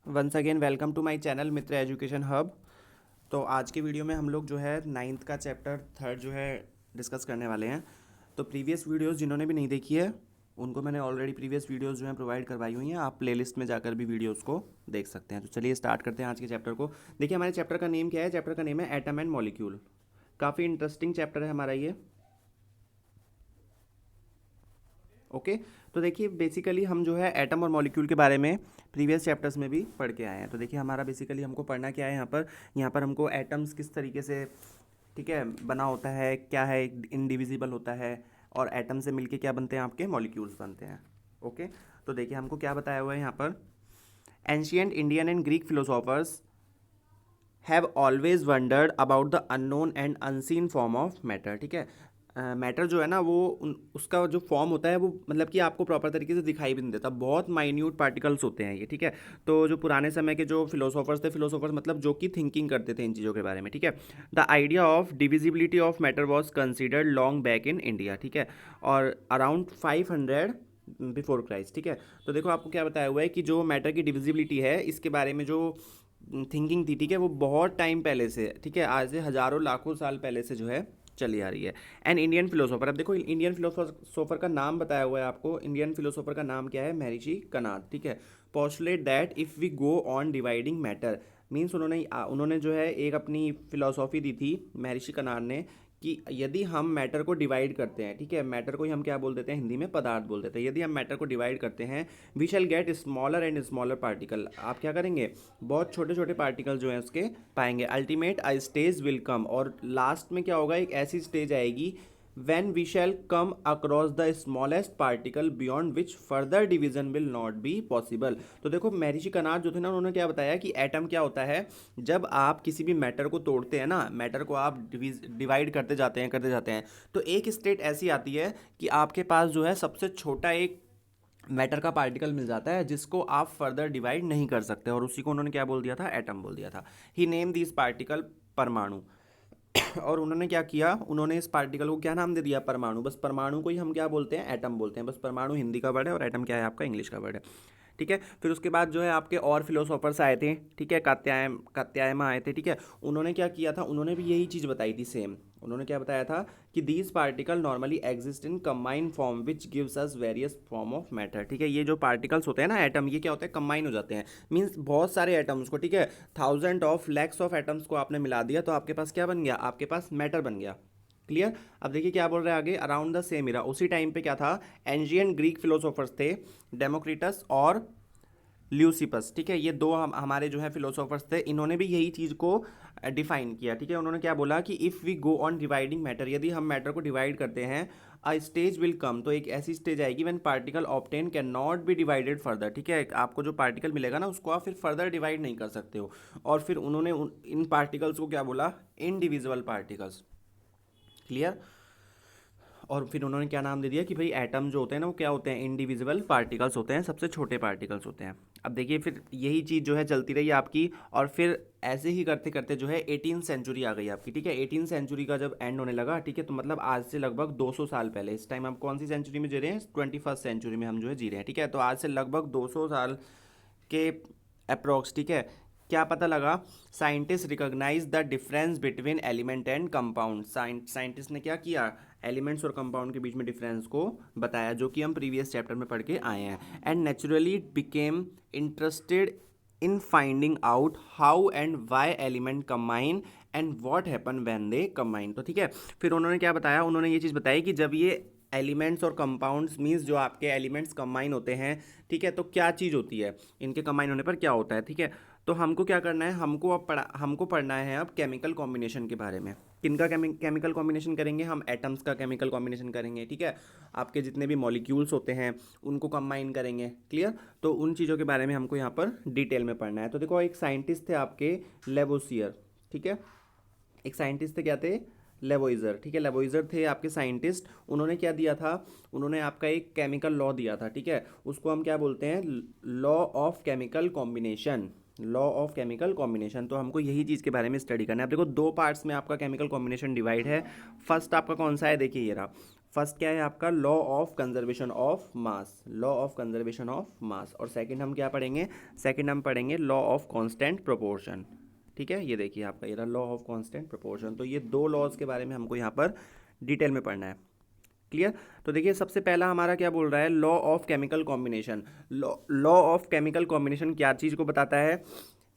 Once again welcome to my channel Mitra Education Hub. तो आज की वीडियो में हम लोग जो है नाइन्थ का चैप्टर थर्ड जो है डिस्कस करने वाले हैं। तो प्रीवियस वीडियोस जिन्होंने भी नहीं देखी है उनको मैंने ऑलरेडी प्रीवियस वीडियोस जो है प्रोवाइड करवाई हुई हैं। आप प्लेलिस्ट में जाकर भी वीडियोस को देख सकते हैं। तो चलिए स्टार्ट करते हैं आज के चैप्टर को। देखिए हमारे चैप्टर का नेम क्या है। चैप्टर का नेम है एटम एंड मॉलिक्यूल। काफ़ी इंटरेस्टिंग चैप्टर है हमारा ये। ओके तो देखिए बेसिकली हम जो है एटम और मॉलिक्यूल के बारे में प्रीवियस चैप्टर्स में भी पढ़ के आए हैं। तो देखिए हमारा बेसिकली हमको पढ़ना क्या है यहाँ पर हमको एटम्स किस तरीके से ठीक है बना होता है, क्या है, इनडिविजिबल होता है, और एटम से मिलके क्या बनते हैं, आपके मॉलिक्यूल्स बनते हैं। ओके तो देखिए हमको क्या बताया हुआ है यहाँ पर। Ancient Indian and Greek philosophers have always wondered about the unknown and unseen form of matter. ठीक है, मैटर जो है ना वो उसका जो फॉर्म होता है वो मतलब कि आपको प्रॉपर तरीके से दिखाई भी नहीं देता। बहुत माइन्यूट पार्टिकल्स होते हैं ये। ठीक है, तो जो पुराने समय के जो फिलोसोफर्स मतलब जो कि थिंकिंग करते थे इन चीज़ों के बारे में। ठीक है, the idea of divisibility of matter was considered long back in India. ठीक है, और अराउंड 500 बिफोर क्राइस्ट। ठीक है, तो देखो आपको क्या बताया हुआ है कि जो मैटर की डिविजिबिलिटी है इसके बारे में जो थिंकिंग थी, ठीक है, वो बहुत टाइम पहले से, ठीक है, आज से हज़ारों लाखों साल पहले से जो है चली आ रही है। एंड इंडियन फिलोसोफर, अब देखो इंडियन फिलोसोफर का नाम बताया हुआ है आपको। इंडियन फिलोसोफर का नाम क्या है, महर्षि कणाद। ठीक है, postulate that if we go on dividing matter, means उन्होंने जो है एक अपनी फिलोसॉफी दी थी महर्षि कणाद ने कि यदि हम मैटर को डिवाइड करते हैं, ठीक है, मैटर को ही हम क्या बोल देते हैं हिंदी में, पदार्थ बोल देते हैं, यदि हम मैटर को डिवाइड करते हैं we shall get smaller and smaller particle, आप क्या करेंगे, बहुत छोटे छोटे पार्टिकल जो हैं उसके पाएंगे। Ultimate a stage will come, और लास्ट में क्या होगा, एक ऐसी स्टेज आएगी when we shall come across the smallest particle beyond which further division will not be possible। तो देखो महर्षि कणाद जो थे ना उन्होंने क्या बताया कि एटम क्या होता है। जब आप किसी भी मैटर को तोड़ते हैं ना, मैटर को आप डिवाइड करते जाते हैं तो एक स्टेट ऐसी आती है कि आपके पास जो है सबसे छोटा एक मैटर का पार्टिकल मिल जाता है जिसको आप फर्दर डिवाइड नहीं कर सकते, और उसी को उन्होंने क्या बोल दिया था, एटम बोल दिया था। ही नेम दिस पार्टिकल परमाणु। और उन्होंने क्या किया, उन्होंने इस पार्टिकल को क्या नाम दे दिया, परमाणु। बस परमाणु को ही हम क्या बोलते हैं, एटम बोलते हैं। बस परमाणु हिंदी का वर्ड है और एटम क्या है आपका, इंग्लिश का वर्ड है। ठीक है, फिर उसके बाद जो है आपके और फिलोसोफर्स आए थे, ठीक है, कात्यायमा आए थे। ठीक है, उन्होंने क्या किया था, उन्होंने भी यही चीज़ बताई थी सेम। उन्होंने क्या बताया था कि these particle normally exist in combined form which gives us various form of matter. ठीक है, ये जो पार्टिकल्स होते हैं ना एटम, ये क्या होता है, कंबाइन हो जाते हैं। मीन्स बहुत सारे एटम्स को, ठीक है, thousand of lakhs of atoms को आपने मिला दिया तो आपके पास क्या बन गया, आपके पास मैटर बन गया। क्लियर। अब देखिए क्या बोल रहे हैं आगे, अराउंड द सेम इरा, उसी टाइम पे क्या था, एंशियंट ग्रीक फिलोसोफर्स थे, डेमोक्रिटस और ल्यूसिपस। ठीक है, ये दो हमारे जो है फिलोसोफर्स थे, इन्होंने भी यही चीज़ को डिफाइन किया। ठीक है, उन्होंने क्या बोला कि if we go on dividing matter, यदि हम मैटर को डिवाइड करते हैं, अ स्टेज विल कम, तो एक ऐसी स्टेज आएगी when particle obtain can not be divided further. ठीक है, आपको जो पार्टिकल मिलेगा ना उसको आप फिर फर्दर डिवाइड नहीं कर सकते हो। और फिर उन्होंने इन पार्टिकल्स को क्या बोला, इनडिविजिबल पार्टिकल्स। क्लियर। और फिर उन्होंने क्या नाम दे दिया कि भाई एटम जो होते हैं ना वो क्या होते हैं, इंडिविजिबल पार्टिकल्स होते हैं, सबसे छोटे पार्टिकल्स होते हैं। अब देखिए फिर यही चीज़ जो है चलती रही आपकी, और फिर ऐसे ही करते करते जो है 18th सेंचुरी आ गई आपकी। ठीक है, 18th सेंचुरी का जब एंड होने लगा, ठीक है, तो मतलब आज से लगभग 200 साल पहले, इस टाइम हम कौन सी सेंचुरी में जी रहे हैं, 21st सेंचुरी में हम जो है जी रहे हैं। ठीक है, तो आज से लगभग 200 साल के अप्रोक्स, ठीक है, क्या पता लगा, scientist recognise the difference between element and compound. Scientist ने क्या किया, एलिमेंट्स और कंपाउंड के बीच में डिफरेंस को बताया, जो कि हम प्रीवियस चैप्टर में पढ़ के आए हैं। And naturally became interested in finding out how and why element combine and what happen when they combine. तो ठीक है, फिर उन्होंने क्या बताया, उन्होंने ये चीज़ बताई कि जब ये एलिमेंट्स और कंपाउंड्स, मीन्स जो आपके एलिमेंट्स कंबाइन होते हैं, ठीक है, तो क्या चीज़ होती है, इनके कंबाइन होने पर क्या होता है। ठीक है, तो हमको क्या करना है, हमको पढ़ना है अब केमिकल कॉम्बिनेशन के बारे में। किनका केमिकल कॉम्बिनेशन करेंगे हम, एटम्स का केमिकल कॉम्बिनेशन करेंगे। ठीक है, आपके जितने भी मॉलिक्यूल्स होते हैं उनको कंबाइन करेंगे। क्लियर, तो उन चीज़ों के बारे में हमको यहाँ पर डिटेल में पढ़ना है। तो देखो एक साइंटिस्ट थे आपके, लेवोसियर। ठीक है, एक साइंटिस्ट थे, क्या थे, लेवोइजर। ठीक है, लेवोइजर थे आपके साइंटिस्ट। उन्होंने क्या दिया था, उन्होंने आपका एक केमिकल लॉ दिया था। ठीक है, उसको हम क्या बोलते हैं, law of chemical combination. Law of chemical combination, तो हमको यही चीज़ के बारे में स्टडी करना है। अब देखो दो पार्ट्स में आपका केमिकल कॉम्बिनेशन डिवाइड है। फर्स्ट आपका कौन सा है, देखिए ये रहा, फर्स्ट क्या है आपका, law of conservation of mass, law of conservation of mass. और सेकंड हम क्या पढ़ेंगे, सेकंड हम पढ़ेंगे लॉ ऑफ कांस्टेंट प्रोपोर्शन। ठीक है, ये देखिए आपका ये रहा लॉ ऑफ कांस्टेंट प्रोपोर्शन। तो ये दो लॉज के बारे में हमको यहाँ पर डिटेल में पढ़ना है। क्लियर। तो देखिए सबसे पहला हमारा क्या बोल रहा है, law of chemical combination. Law of chemical combination क्या चीज़ को बताता है,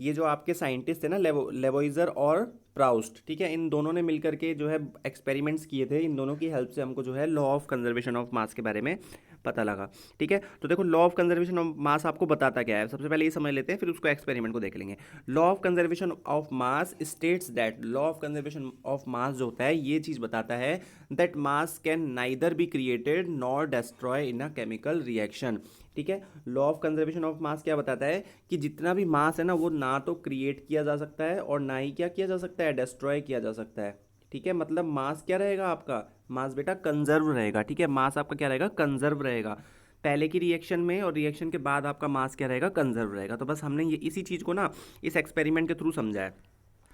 ये जो आपके साइंटिस्ट थे ना लेवोइजर और प्राउस्ट, ठीक है, इन दोनों ने मिलकर के जो है एक्सपेरिमेंट्स किए थे, इन दोनों की हेल्प से हमको जो है law of conservation of mass के बारे में पता लगा। ठीक है, तो देखो law of conservation of mass आपको बताता क्या है, सबसे पहले ये समझ लेते हैं, फिर उसको एक्सपेरिमेंट को देख लेंगे। Law of conservation of mass states that, law of conservation of mass जो होता है ये चीज़ बताता है that mass can neither be created nor destroy in a chemical reaction. ठीक है, law of conservation of mass क्या बताता है कि जितना भी मास है ना वो ना तो क्रिएट किया जा सकता है और ना ही क्या किया जा सकता है, डिस्ट्रॉय किया जा सकता है। ठीक है, मतलब मास क्या रहेगा आपका, मास बेटा कंजर्व रहेगा। ठीक है, मास आपका क्या रहेगा, कंजर्व रहेगा। पहले की रिएक्शन में और रिएक्शन के बाद आपका मास क्या रहेगा, कंजर्व रहेगा। तो बस हमने ये इसी चीज़ को ना इस एक्सपेरिमेंट के थ्रू समझा है।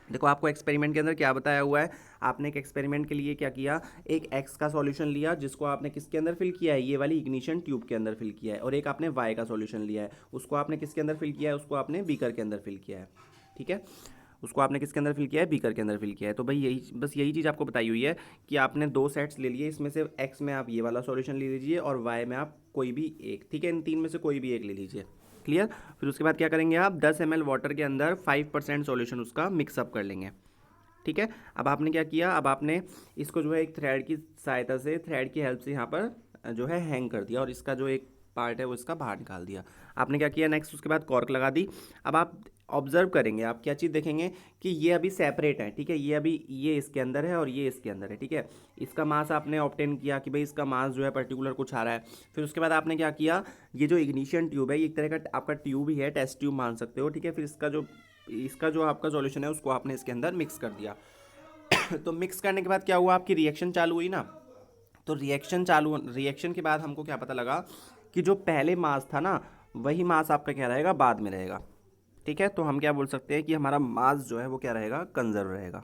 देखो आपको एक्सपेरिमेंट के अंदर क्या बताया हुआ है, आपने एक एक्सपेरिमेंट के लिए क्या किया, एक एक्स का सॉल्यूशन लिया जिसको आपने किसके अंदर फिल किया है, ये वाली इग्निशन ट्यूब के अंदर फिल किया है, और एक आपने वाई का सॉल्यूशन लिया है, उसको आपने किसके अंदर फिल किया है, उसको आपने बीकर के अंदर फिल किया है। ठीक है, उसको आपने किसके अंदर फिल किया है, बीकर के अंदर फिल किया है। तो भाई यही बस यही चीज़ आपको बताई हुई है कि आपने दो सेट्स ले लिए, इसमें से एक्स में आप ये वाला सॉल्यूशन ले लीजिए और वाई में आप कोई भी एक, ठीक है, इन तीन में से कोई भी एक ले लीजिए। क्लियर। फिर उसके बाद क्या करेंगे आप, 10 ml वाटर के अंदर 5% सॉल्यूशन उसका मिक्सअप कर लेंगे। ठीक है, अब आपने क्या किया, अब आपने इसको जो है एक थ्रेड की सहायता से, थ्रेड की हेल्प से यहाँ पर जो है हैंग कर दिया और इसका जो एक पार्ट है वो इसका बाहर निकाल दिया। आपने क्या किया नेक्स्ट, उसके बाद कॉर्क लगा दी। अब आप ऑब्जर्व करेंगे, आप क्या चीज़ देखेंगे कि ये अभी सेपरेट है। ठीक है, ये अभी ये इसके अंदर है और ये इसके अंदर है। ठीक है, इसका मास आपने ऑब्टेन किया कि भाई इसका मास जो है पर्टिकुलर कुछ आ रहा है। फिर उसके बाद आपने क्या किया, ये जो इग्निशन ट्यूब है ये एक तरह का आपका ट्यूब ही है, टेस्ट ट्यूब मान सकते हो। ठीक है, फिर इसका जो आपका सॉल्यूशन है उसको आपने इसके अंदर मिक्स कर दिया। तो मिक्स करने के बाद क्या हुआ, आपकी रिएक्शन चालू हुई ना। तो रिएक्शन के बाद हमको क्या पता लगा कि जो पहले मास था ना वही मास आपका क्या रहेगा, बाद में रहेगा। ठीक है, तो हम क्या बोल सकते हैं कि हमारा मास जो है वो क्या रहेगा, कंजर्व रहेगा।